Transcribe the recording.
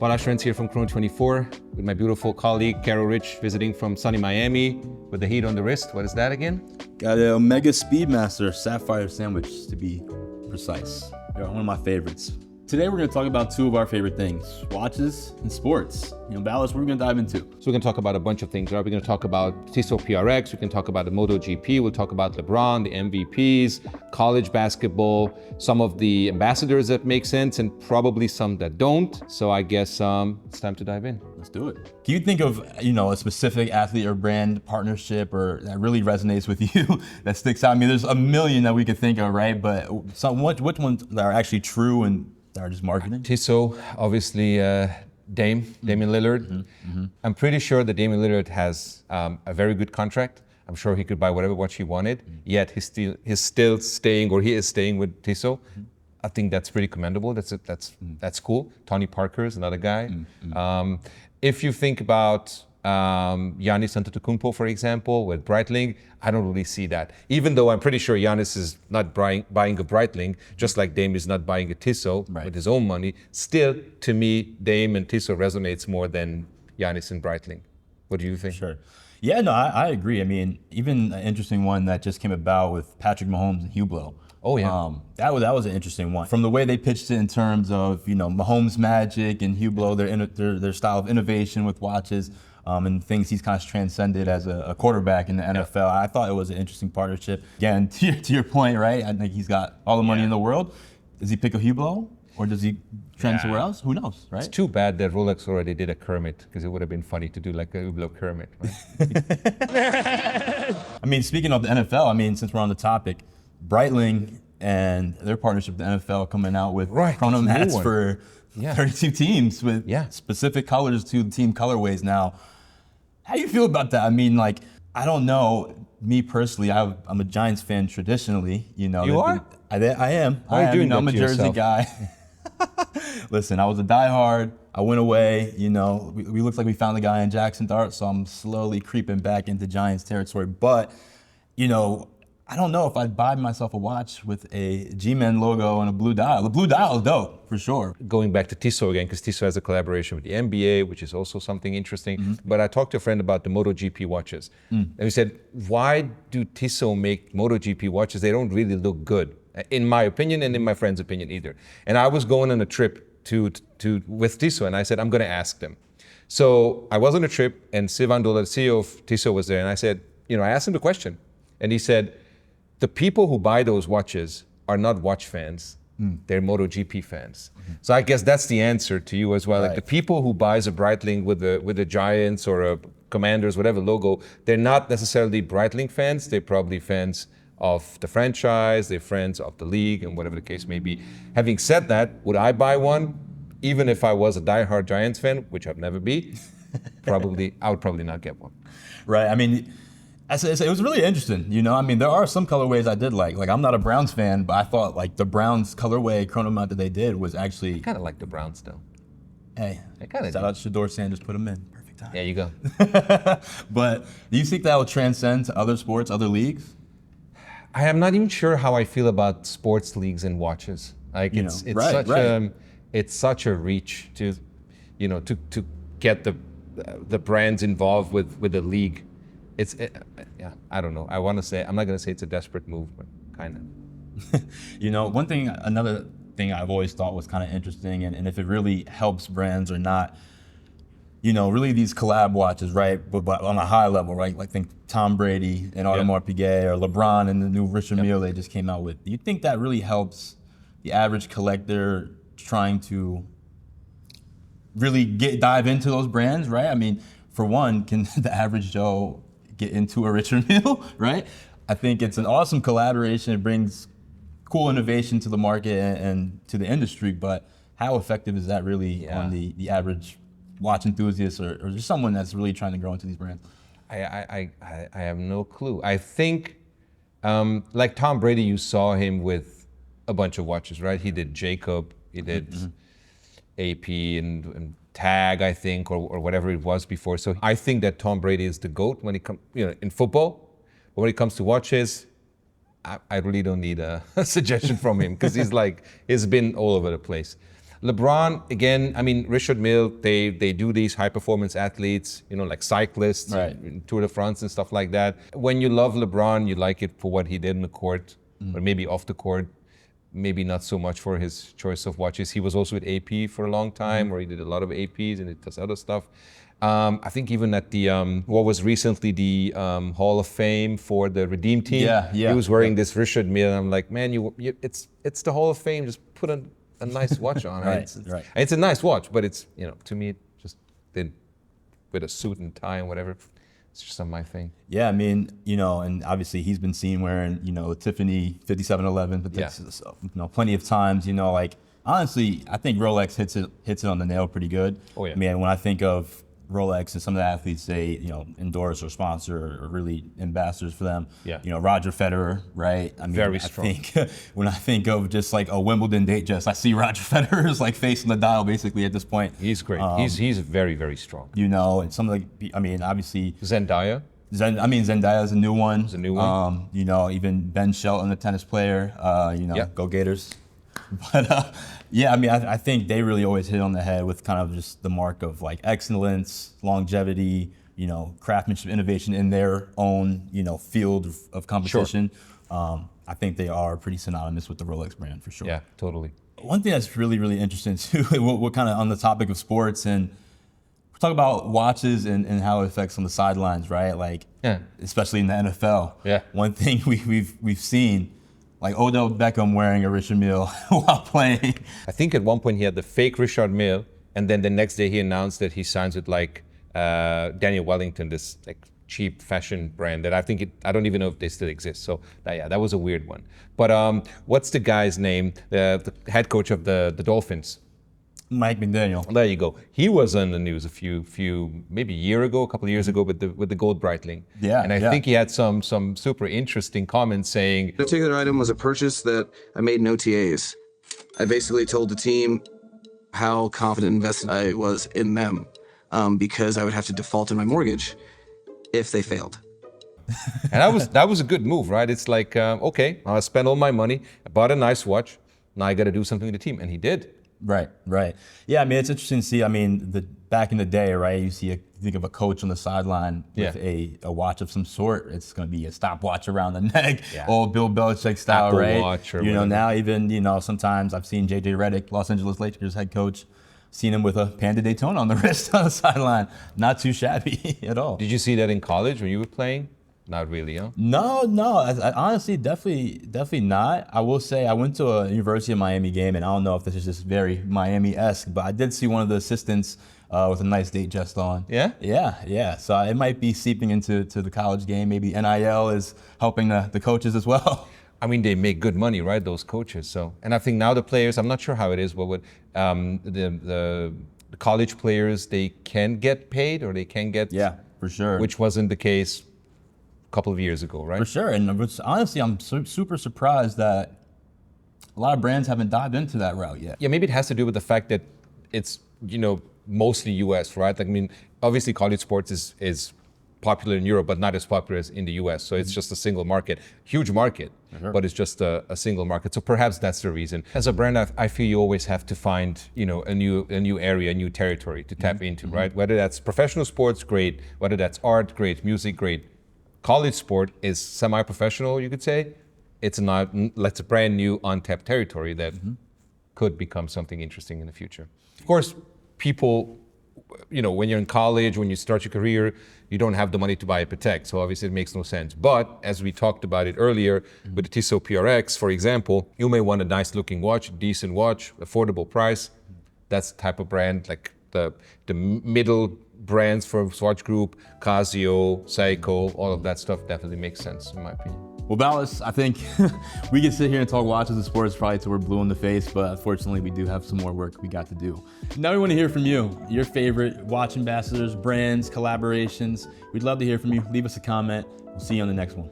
Balazs Trends here from Chrono24 with my beautiful colleague Carol Rich visiting from sunny Miami with the heat on the wrist. What is that again? Got an Omega Speedmaster Sapphire Sandwich, to be precise. They're one of my favorites. Today we're going to talk about two of our favorite things, watches and sports. Balazs, what are we going to dive into? So we're going to talk about a bunch of things. Right? We're going to talk about Tissot PRX, we can talk about the MotoGP, we'll talk about LeBron, the MVPs, college basketball, some of the ambassadors that make sense and probably some that don't. So I guess it's time to dive in. Let's do it. Can you think of a specific athlete or brand partnership or that really resonates with you that sticks out? I mean, there's a million that we could think of, right? But which ones that are actually true and that are just marketing? Tissot, obviously, Damian Lillard. I'm pretty sure that Damian Lillard has a very good contract. I'm sure he could buy whatever watch he wanted. Yet he is staying with Tissot. I think that's pretty commendable. That's cool. Tony Parker is another guy. If you think about Giannis Antetokounmpo, for example, with Breitling, I don't really see that. Even though I'm pretty sure Giannis is not buying a Breitling, just like Dame is not buying a Tissot with his own money. Still, to me, Dame and Tissot resonates more than Giannis and Breitling. What do you think? Sure. Yeah, no, I agree. I mean, even an interesting one that just came about with Patrick Mahomes and Hublot. Oh yeah, that was an interesting one. From the way they pitched it in terms of Mahomes magic and Hublot, their style of innovation with watches. And things he's kind of transcended as a quarterback in the NFL. I thought it was an interesting partnership. Again, to your point, right? I think he's got all the money in the world. Does he pick a Hublot or does he trend somewhere else? Who knows, right? It's too bad that Rolex already did a Kermit, because it would have been funny to do like a Hublot Kermit. Right? I mean, speaking of the NFL, since we're on the topic, Breitling and their partnership with the NFL coming out with chrono mats for 32 teams with specific colors to the team colorways now. How do you feel about that? I mean, I don't know. Me personally, I'm a Giants fan traditionally. You are? I am. Why are you doing that I'm a to Jersey yourself? guy. Listen, I was a diehard. I went away. We looked like we found the guy in Jackson Dart, so I'm slowly creeping back into Giants territory. But, I don't know if I'd buy myself a watch with a G-Men logo and a blue dial. The blue dial is dope, for sure. Going back to Tissot again, because Tissot has a collaboration with the NBA, which is also something interesting. But I talked to a friend about the MotoGP watches. And he said, why do Tissot make MotoGP watches? They don't really look good, in my opinion and in my friend's opinion either. And I was going on a trip with Tissot, and I said, I'm going to ask them. So I was on a trip, and Sylvain Dola, the CEO of Tissot, was there. And I said, I asked him the question. And he said, the people who buy those watches are not watch fans, they're MotoGP fans. So I guess that's the answer to you as well. Like the people who buys a Breitling with the Giants or a Commanders, whatever logo, they're not necessarily Breitling fans, they're probably fans of the franchise, they're friends of the league and whatever the case may be. Having said that, would I buy one? Even if I was a diehard Giants fan, which I'd never be, I would probably not get one. Right, it was really interesting, there are some colorways I did like. I'm not a Browns fan, but I thought the Browns colorway chrono mount that they did was actually... I kind of like the Browns though. Hey, shout out to Shador Sanders, put him in. Perfect time. There you go. But do you think that will transcend to other sports, other leagues? I am not even sure how I feel about sports leagues and watches. It's such a reach to get the brands involved with the league. I don't know. I'm not going to say it's a desperate move, but kind of. Another thing I've always thought was kind of interesting, and if it really helps brands or not, really these collab watches, right? But on a high level, right? Think Tom Brady and Audemars Piguet, or LeBron and the new Richard Mille they just came out with. Do you think that really helps the average collector trying to really dive into those brands, right? For one, can the average Joe get into a Richard Mille, right? I think it's an awesome collaboration. It brings cool innovation to the market and to the industry, but how effective is that really on the average watch enthusiast or just someone that's really trying to grow into these brands? I have no clue. I think, like Tom Brady, you saw him with a bunch of watches, right? He did Jacob, he did AP and Tag, I think, or whatever it was before. So I think that Tom Brady is the GOAT when it comes, in football. But when it comes to watches, I really don't need a suggestion from him, because he's been all over the place. LeBron, again, I mean, Richard Mille, they do these high performance athletes, you know, like cyclists, Right. Tour de France and stuff like that. When you love LeBron, you like it for what he did in the court, or maybe off the court. Maybe not so much for his choice of watches. He was also with AP for a long time, where he did a lot of APs and he does other stuff. I think even at the what was recently the Hall of Fame for the Redeem team, he was wearing this Richard Mille. I'm like, man, it's the Hall of Fame. Just put a nice watch on. Right, It's a nice watch, but it's, you know, to me, it just did with a suit and tie and whatever. It's just not my thing. Yeah, I mean, you know, and obviously he's been seen wearing, you know, Tiffany 5711, but you know, plenty of times, you know, like honestly, I think Rolex hits it on the nail pretty good. Oh yeah. I mean, when I think of Rolex and some of the athletes they, you know, endorse or sponsor or really ambassadors for them. Yeah. You know, Roger Federer, right? I mean, Very strong. I think when I think of just like a Wimbledon date dress, I see Roger Federer's like facing the dial basically at this point. He's great. He's very, very strong. You know, and some of the, I mean, obviously Zendaya. Zendaya's a new one. It's a new one. You know, even Ben Shelton, the tennis player. You know, go Gators. But yeah, I mean, I think they really always hit on the head with kind of just the mark of like excellence, longevity, you know, craftsmanship, innovation in their own, you know, field of competition. Sure. I think they are pretty synonymous with the Rolex brand for sure. Yeah, totally. One thing that's really, really interesting too, we're kind of on the topic of sports and we're talking about watches and how it affects on the sidelines, right? Like, especially in the NFL. Yeah. One thing we've seen, like Odell Beckham wearing a Richard Mille while playing. I think at one point he had the fake Richard Mille, and then the next day he announced that he signs with like Daniel Wellington, this like cheap fashion brand that I don't even know if they still exist. So yeah, that was a weird one. But what's the guy's name? The head coach of the Dolphins. Mike McDaniel. There you go. He was on the news maybe a year ago, a couple of years ago with the gold Breitling. Yeah. And I think he had some super interesting comments saying, the particular item was a purchase that I made in OTAs. I basically told the team how confident invested I was in them because I would have to default on my mortgage if they failed. and that was a good move, right? It's like, okay, I spent all my money, I bought a nice watch, now I got to do something with the team, and he did. Right. Yeah, I mean, it's interesting to see. I mean, back in the day, right, you think of a coach on the sideline with a watch of some sort. It's going to be a stopwatch around the neck, old Bill Belichick style, Apple right? Watch or you know, whatever. now even, you know, sometimes I've seen JJ Redick, Los Angeles Lakers head coach, seen him with a Panda Daytona on the wrist on the sideline. Not too shabby at all. Did you see that in college when you were playing? Not really, huh? No. I honestly, definitely not. I will say I went to a University of Miami game, and I don't know if this is just very Miami-esque, but I did see one of the assistants with a nice date just on. Yeah? Yeah. So it might be seeping into the college game. Maybe NIL is helping the coaches as well. I mean, they make good money, right? Those coaches. So, and I think now the players, I'm not sure how it is, but with the college players, they can get paid or they can get. Yeah, for sure. Which wasn't the case a couple of years ago, right? For sure. And honestly, I'm super surprised that a lot of brands haven't dived into that route yet. Yeah, maybe it has to do with the fact that it's, you know, mostly US, right? Like, I mean, obviously college sports is popular in Europe, but not as popular as in the US. So it's just a single market, huge market, but it's just a single market. So perhaps that's the reason. As a brand, I feel you always have to find, you know, a new area, a new territory to tap into, right? Whether that's professional sports, great. Whether that's art, great. Music, great. College sport is semi-professional, you could say. It's a brand new untapped territory that could become something interesting in the future. Of course, people, you know, when you're in college, when you start your career, you don't have the money to buy a Patek, so obviously it makes no sense. But as we talked about it earlier, with the Tissot PRX, for example, you may want a nice looking watch, decent watch, affordable price. That's the type of brand, like the middle brands for Swatch Group, Casio, Seiko, all of that stuff definitely makes sense in my opinion. Well, Balazs, I think we can sit here and talk watches and sports probably till we're blue in the face, but unfortunately we do have some more work we got to do. Now we want to hear from you, your favorite watch ambassadors, brands, collaborations. We'd love to hear from you. Leave us a comment. We'll see you on the next one.